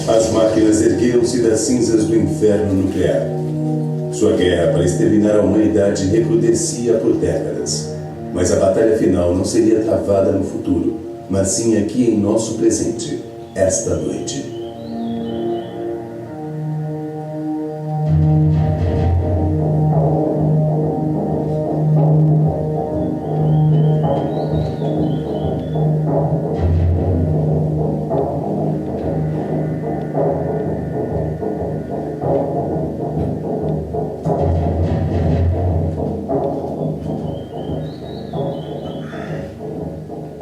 As máquinas ergueram-se das cinzas do inferno nuclear. Sua guerra para exterminar a humanidade recrudescia por décadas. Mas a batalha final não seria travada no futuro, mas sim aqui em nosso presente, esta noite.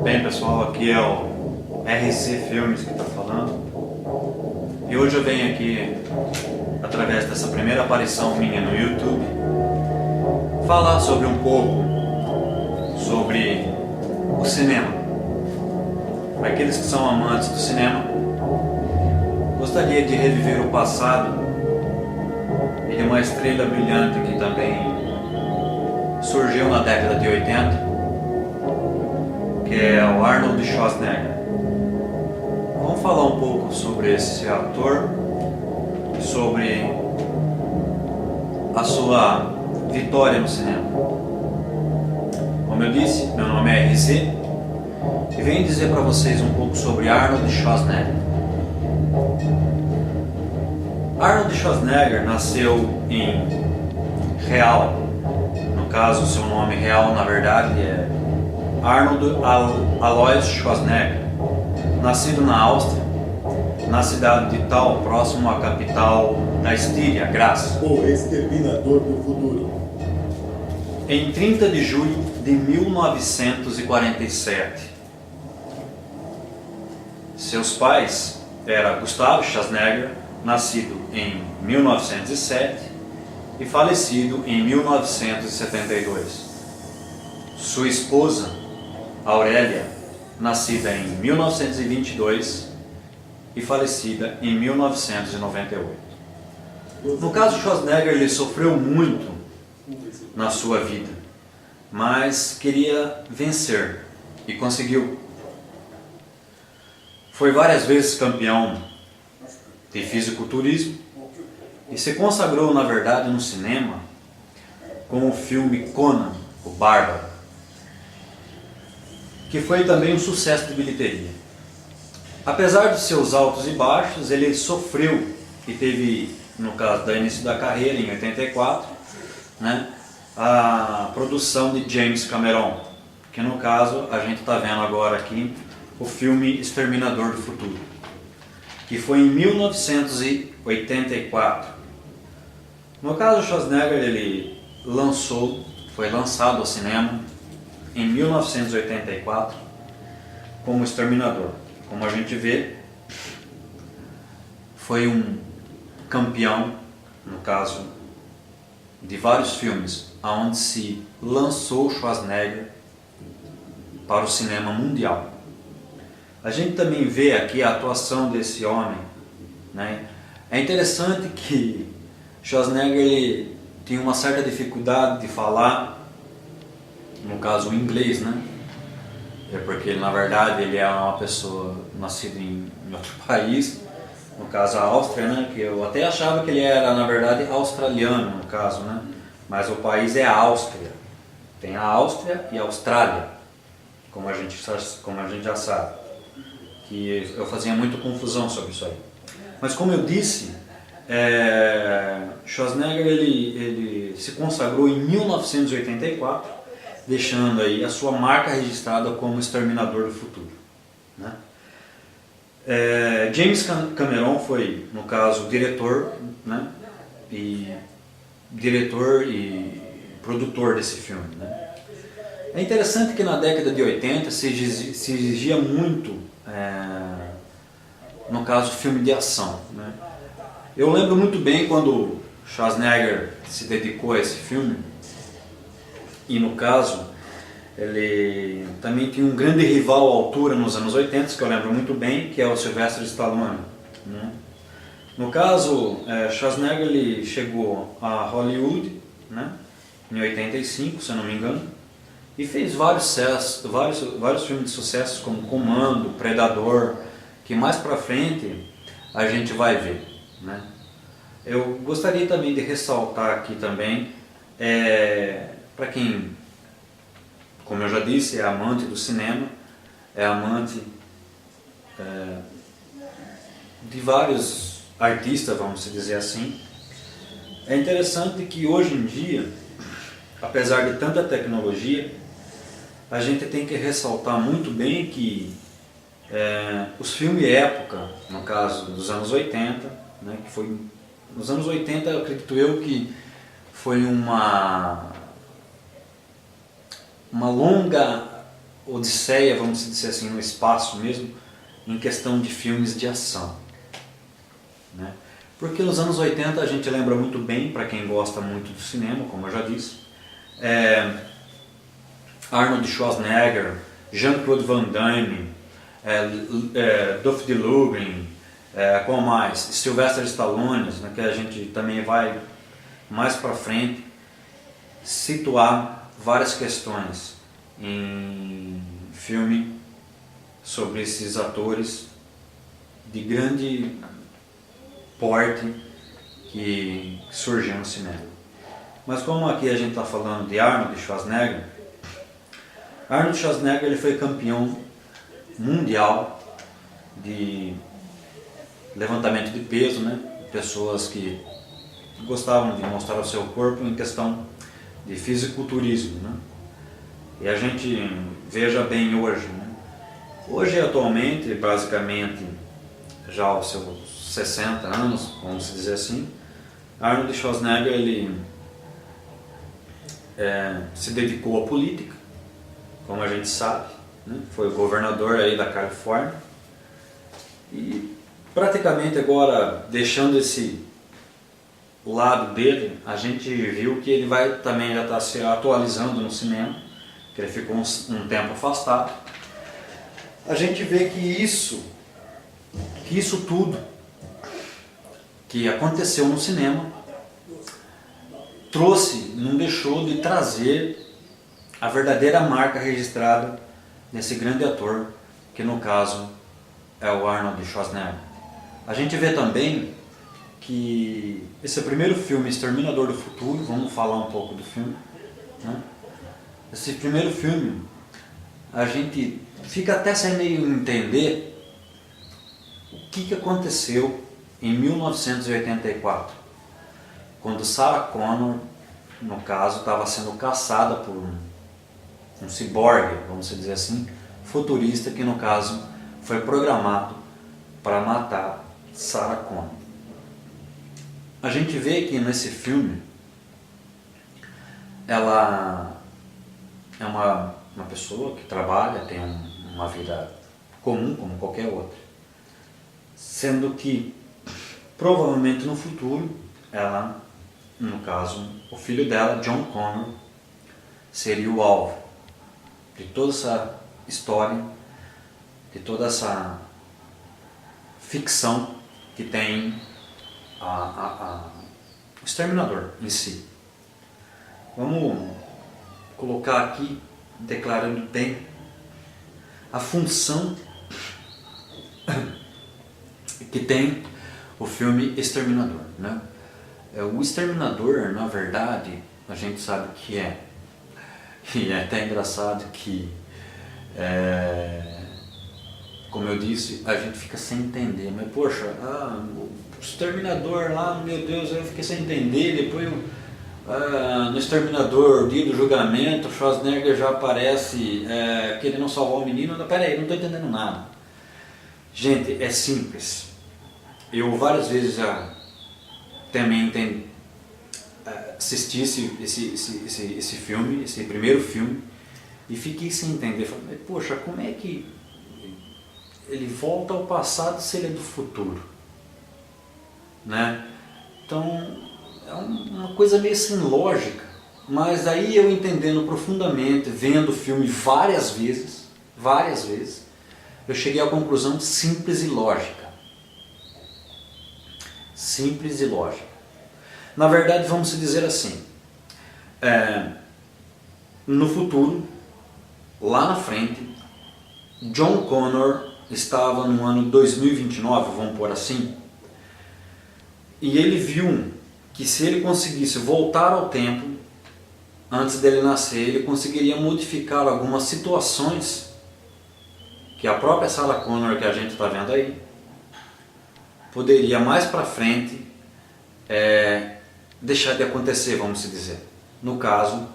Bem pessoal, aqui é o RC Filmes que está falando e hoje eu venho aqui, através dessa primeira aparição minha no YouTube, falar sobre um pouco sobre o cinema. Para aqueles que são amantes do cinema, gostaria de reviver o passado e de uma estrela brilhante que também surgiu na década de 80, que é o Arnold Schwarzenegger. Vamos falar um pouco sobre esse ator, sobre a sua vitória no cinema. Como eu disse, meu nome é RZ e venho dizer para vocês um pouco sobre Arnold Schwarzenegger. Arnold Schwarzenegger nasceu em Real. No caso, seu nome real na verdade é Arnold Alois Schwarzenegger, nascido na Áustria, na cidade de Thal, próximo à capital da Estíria, Graz. O exterminador do futuro. Em 30 de julho de 1947. Seus pais eram Gustavo Schwarzenegger, nascido em 1907 e falecido em 1972. Sua esposa, Aurélia, nascida em 1922 e falecida em 1998. No caso, Schwarzenegger ele sofreu muito na sua vida, mas queria vencer e conseguiu. Foi várias vezes campeão de fisiculturismo e se consagrou, na verdade, no cinema com o filme Conan, o Bárbaro, que foi também um sucesso de bilheteria. Apesar de seus altos e baixos, ele sofreu e teve, no caso do início da carreira, em 84, a produção de James Cameron, que no caso a gente está vendo agora aqui o filme Exterminador do Futuro, que foi em 1984. No caso, Schwarzenegger ele foi lançado ao cinema em 1984 como Exterminador. Como a gente vê, foi um campeão, no caso, de vários filmes, onde se lançou Schwarzenegger para o cinema mundial. A gente também vê aqui a atuação desse homem, É interessante que Schwarzenegger ele tinha uma certa dificuldade de falar, no caso o inglês, É porque na verdade ele é uma pessoa nascida em outro país, no caso a Áustria, Que eu até achava que ele era na verdade australiano, no caso, Mas o país é a Áustria. Tem a Áustria e a Austrália, como a gente já sabe. Que eu fazia muita confusão sobre isso aí. Mas como eu disse, Schwarzenegger ele se consagrou em 1984, deixando aí a sua marca registrada como Exterminador do Futuro. James Cameron foi, no caso, diretor, né? Diretor e produtor desse filme, né? É interessante que na década de 80 se exigia muito, no caso, filme de ação, né? Eu lembro muito bem quando Schwarzenegger se dedicou a esse filme, e no caso ele também tinha um grande rival à altura nos anos 80, que eu lembro muito bem, que é o Sylvester Stallone, né? No caso, Schwarzenegger ele chegou a Hollywood, né, em 85, se eu não me engano, e fez vários filmes de sucesso como Comando, Predador, que mais pra frente a gente vai ver, né? Eu gostaria também de ressaltar aqui também, para quem, como eu já disse, é amante do cinema, é amante de vários artistas, vamos dizer assim. É interessante que hoje em dia, apesar de tanta tecnologia, a gente tem que ressaltar muito bem que os filmes época, no caso dos anos 80, né, que foi nos anos 80, eu acredito eu que foi uma longa odisseia, vamos dizer assim, no espaço mesmo, em questão de filmes de ação, né? Porque nos anos 80 a gente lembra muito bem, para quem gosta muito do cinema, como eu já disse, Arnold Schwarzenegger, Jean-Claude Van Damme, Dolph Lundgren, como mais? Sylvester Stallone, né, que a gente também vai mais para frente situar várias questões em filme sobre esses atores de grande porte que surgiu no cinema. Mas como aqui a gente está falando de Arnold Schwarzenegger, Arnold Schwarzenegger ele foi campeão mundial de levantamento de peso, né? Pessoas que gostavam de mostrar o seu corpo em questão de fisiculturismo, né? E a gente veja bem hoje, né? Hoje atualmente, basicamente, já aos seus 60 anos, vamos dizer assim, Arnold Schwarzenegger ele se dedicou à política, como a gente sabe, né? Foi governador aí da Califórnia e praticamente agora, deixando esse lado dele, a gente viu que ele vai também já estar se atualizando no cinema, que ele ficou um tempo afastado. A gente vê que isso tudo que aconteceu no cinema não deixou de trazer a verdadeira marca registrada desse grande ator, que no caso é o Arnold Schwarzenegger. A gente vê também que esse primeiro filme, Exterminador do Futuro, vamos falar um pouco do filme, né? Esse primeiro filme, a gente fica até sem meio entender o que aconteceu em 1984, quando Sarah Connor, no caso, estava sendo caçada por um ciborgue, vamos dizer assim, futurista, que no caso foi programado para matar Sarah Connor. A gente vê que nesse filme ela é uma pessoa que trabalha, tem uma vida comum como qualquer outra, sendo que provavelmente no futuro ela, no caso, o filho dela, John Connor, seria o alvo de toda essa história, de toda essa ficção que tem o Exterminador em si. Vamos colocar aqui, declarando bem a função que tem o filme Exterminador, né? O Exterminador, na verdade, a gente sabe que e é até engraçado que, como eu disse, a gente fica sem entender, mas poxa, o Exterminador lá, meu Deus, eu fiquei sem entender, depois no Exterminador, dia do julgamento, o Schwarzenegger já aparece querendo salvar o menino. Peraí, não estou entendendo nada. Gente, é simples. Eu várias vezes já também assisti esse filme, esse primeiro filme, e fiquei sem entender. Falei, poxa, como é que ele volta ao passado se ele é do futuro? Né? Então, é uma coisa meio sem lógica. Mas aí eu entendendo profundamente, vendo o filme várias vezes, eu cheguei à conclusão simples e lógica. Simples e lógica. Na verdade, vamos dizer assim, no futuro, lá na frente, John Connor estava no ano 2029, vamos pôr assim, e ele viu que se ele conseguisse voltar ao tempo, antes dele nascer, ele conseguiria modificar algumas situações que a própria Sarah Connor que a gente está vendo aí, poderia mais para frente deixar de acontecer, vamos dizer. No caso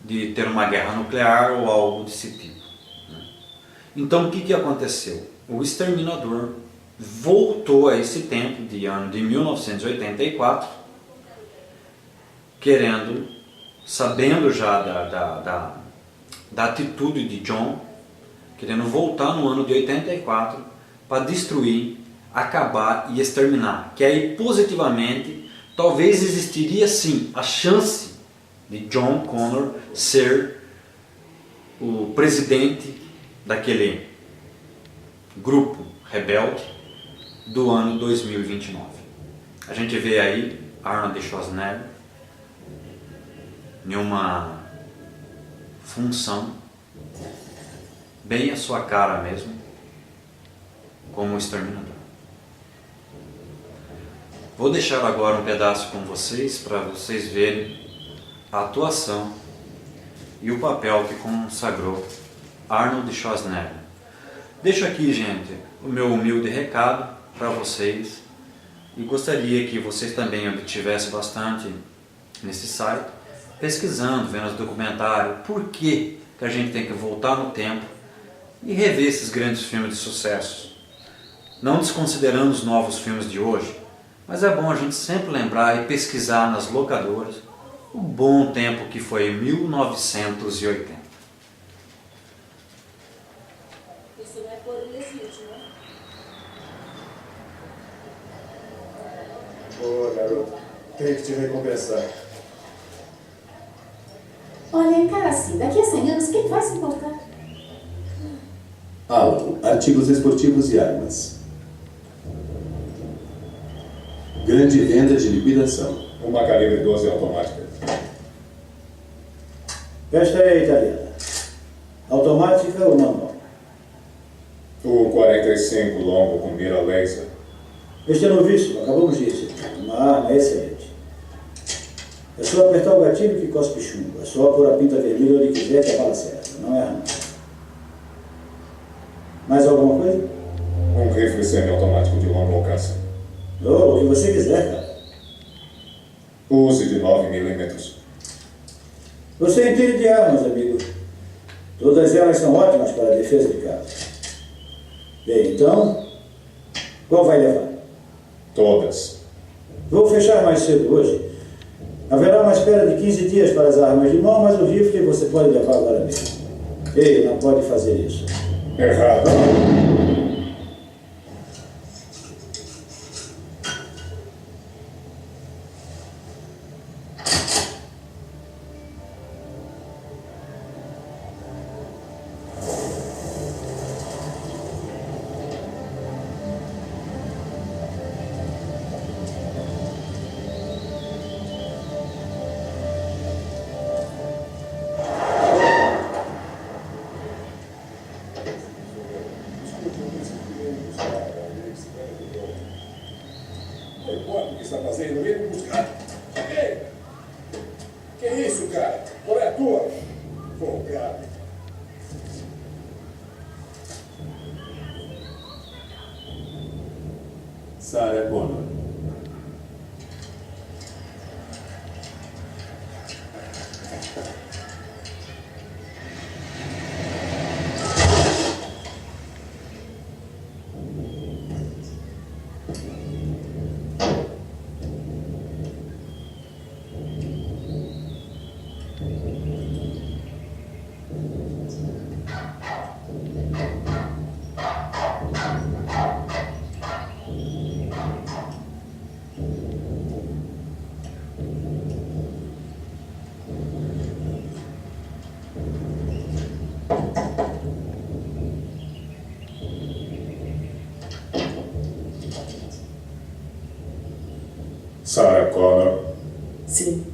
de ter uma guerra nuclear ou algo desse tipo. Então o que aconteceu? O Exterminador voltou a esse tempo de ano de 1984, sabendo já da atitude de John, querendo voltar no ano de 84 para destruir, acabar e exterminar. Que aí positivamente, talvez existiria sim a chance de John Connor ser o presidente daquele grupo rebelde do ano 2029. A gente vê aí Arnold Schwarzenegger em uma função bem a sua cara mesmo, como exterminador. Vou deixar agora um pedaço com vocês para vocês verem a atuação e o papel que consagrou Arnold Schwarzenegger. Deixo aqui, gente, o meu humilde recado para vocês e gostaria que vocês também obtivessem bastante nesse site, pesquisando, vendo os documentários, por que a gente tem que voltar no tempo e rever esses grandes filmes de sucesso. Não desconsiderando os novos filmes de hoje, mas é bom a gente sempre lembrar e pesquisar nas locadoras o bom tempo que foi 1980. Isso não é poder legítimo, né? Boa, garoto. Tenho que te recompensar. Olha, encara assim, daqui a 100 anos, quem vai se importar? Alvo, artigos esportivos e armas. Grande venda de liquidação. Uma calibre 12 automática. Esta é a italiana. Automática ou manual? O 45 longo com mira laser. Este é novíssimo, acabamos de receber. Uma arma excelente. É só apertar o gatilho que cospe chumbo. É só pôr a pinta vermelha onde quiser que a bala certa. Não é arma. Mais alguma coisa? Um rifle semi-automático de longo alcance. Oh, o que você quiser, cara. Use de 9 milímetros. Você entende de armas, amigo. Todas elas são ótimas para a defesa de casa. Bem, então, qual vai levar? Todas. Vou fechar mais cedo hoje. Haverá uma espera de 15 dias para as armas de mão, mas o rifle você pode levar agora mesmo. Ei, não pode fazer isso. Errado. O que está fazendo? Vem me buscar. Ei! Que isso, cara? Qual é a tua? Folgado. Sarah Connor. Sarah Connor. Sim.